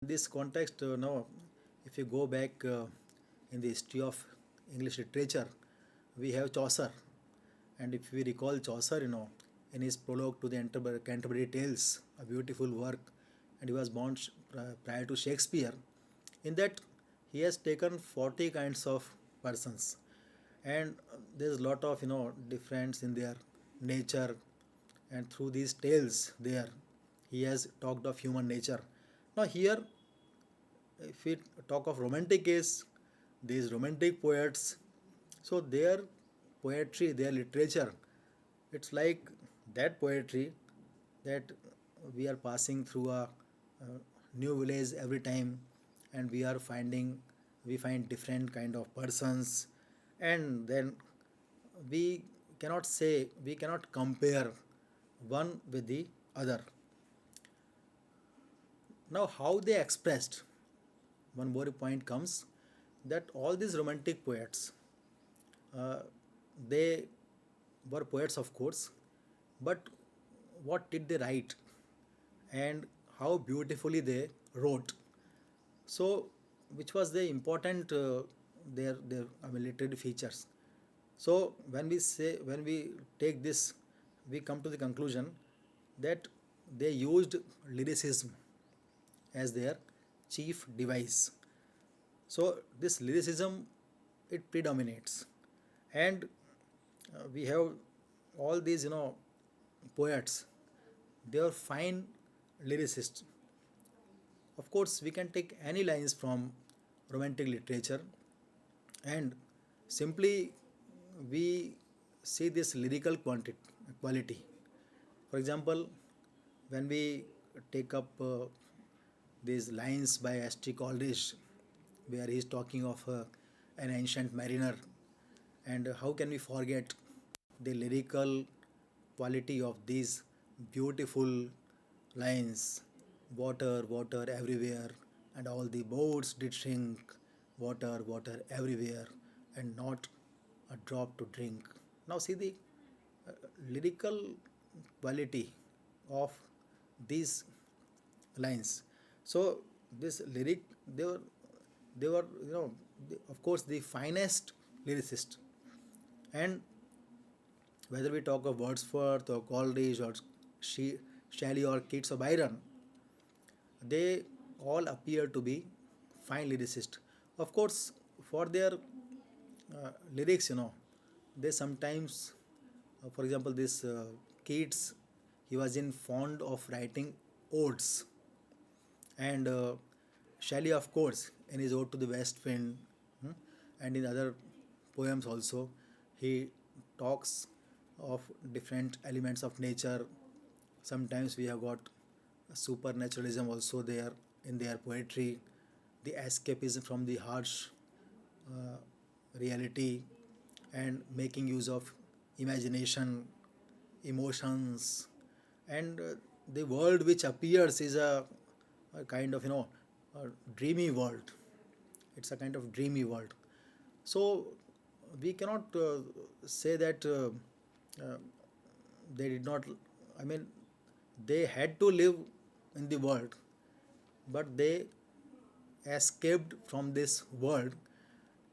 This context, now, if you go back in the history of English literature, we have Chaucer, and if we recall Chaucer, in his prologue to the Canterbury Tales, a beautiful work, and he was born prior to Shakespeare. In that, he has taken 40 kinds of persons, and there's a lot of difference in their nature, and through these tales, there he has talked of human nature. Now here, if we talk of romantic case, these romantic poets, so their poetry, their literature, it's like that poetry that we are passing through a new village every time, and we find different kind of persons, and then we cannot compare one with the other. Now, how they expressed, one more point comes, that all these romantic poets, uh, they were poets, of course, but what did they write, and how beautifully they wrote? So, which was the important their literary features? So, when we take this, we come to the conclusion that they used lyricism as their chief device. So this lyricism, it predominates, and we have all these poets. They are fine lyricists. Of course, we can take any lines from romantic literature, and simply we see this lyrical quality. For example, when we take up these lines by St. Coleridge, where he is talking of an ancient mariner, and how can we forget the lyrical quality of these beautiful lines? Water, water everywhere, and all the boats did shrink. Water, water everywhere, and not a drop to drink. Now, see the uh, lyrical quality of these lines. So this lyric, they were of course the finest lyricist, and whether we talk of Wordsworth or Coleridge or Shelley or Keats or Byron, they all appear to be fine lyricists. Of course, for their lyrics, they sometimes, for example, this Keats, he was in fond of writing odes, and Shelley, of course, in his Ode to the West Wind, hmm, and in other poems also, he talks of different elements of nature. Sometimes we have got supernaturalism also there in their poetry, the escapism from the harsh uh, reality, and making use of imagination, emotions, and the world which appears is a kind of a dreamy world. It's a kind of dreamy world. So we cannot say that uh, they did not. I mean, they had to live in the world, but they escaped from this world,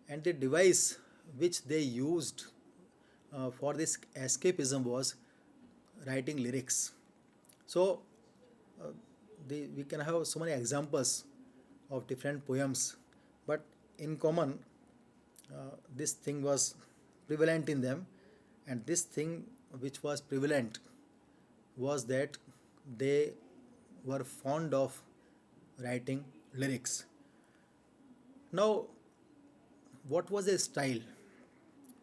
and the device which they used for this escapism was writing lyrics. So uh, we can have so many examples of different poems, but in common, this thing was prevalent in them, and this thing which was prevalent was that they were fond of writing lyrics. Now, what was their style?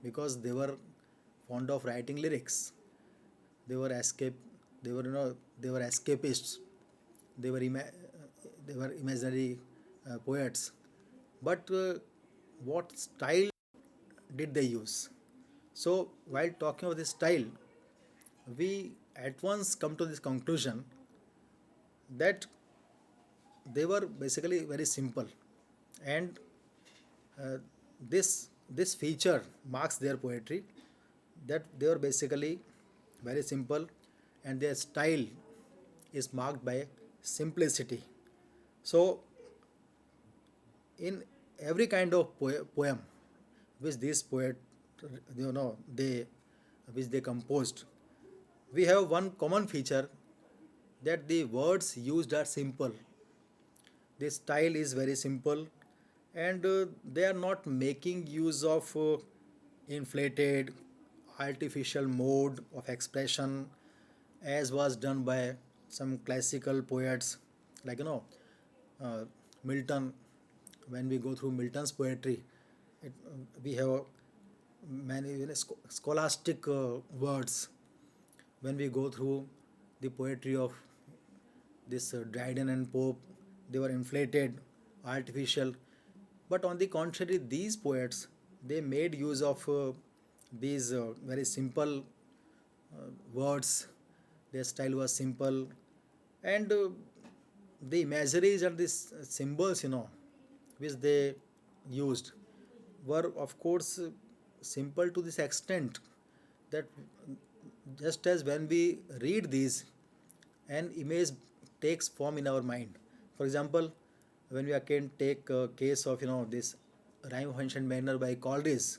Because they were fond of writing lyrics, they were escape they were they were escapists, they were they were imaginary poets, but what style did they use? So while talking about this style, we at once come to this conclusion that they were basically very simple, and uh, this feature marks their poetry, that they were basically very simple, and their style is marked by simplicity. So in every kind of poem which this poet, they which they composed, we have one common feature, that the words used are simple. The style is very simple, and they are not making use of inflated artificial mode of expression, as was done by some classical poets, like uh, Milton. When we go through Milton's poetry, we have many scholastic words. When we go through the poetry of this Dryden and Pope, they were inflated, artificial. But on the contrary, these poets, they made use of these very simple words. Their style was simple, and the imageries and these symbols, which they used, were of course simple to this extent that just as when we read these, an image takes form in our mind. For example, when we again take a case of this Rhyme of Ancient Mariner by Coleridge,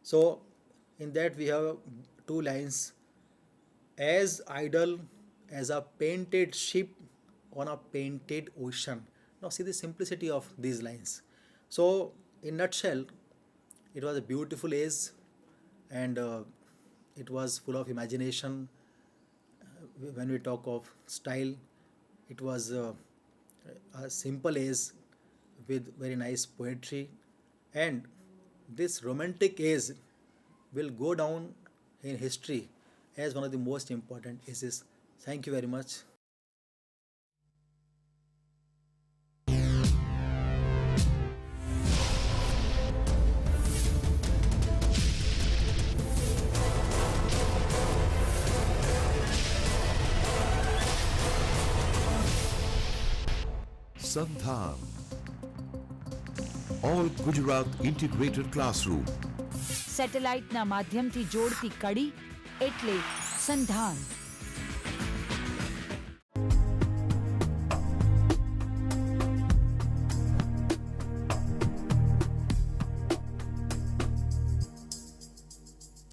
so in that we have two lines: as idle as a painted ship on a painted ocean. Now see the simplicity of these lines. So in nutshell, it was a beautiful age, and it was full of imagination. When we talk of style, it was a simple age with very nice poetry, and this romantic age will go down in history as one of the most important ages. Thank you very much. Sandhan, All Gujarat Integrated Classroom. સેટેલાઇટના માધ્યમથી જોડતી કડી એટલે સંધાન.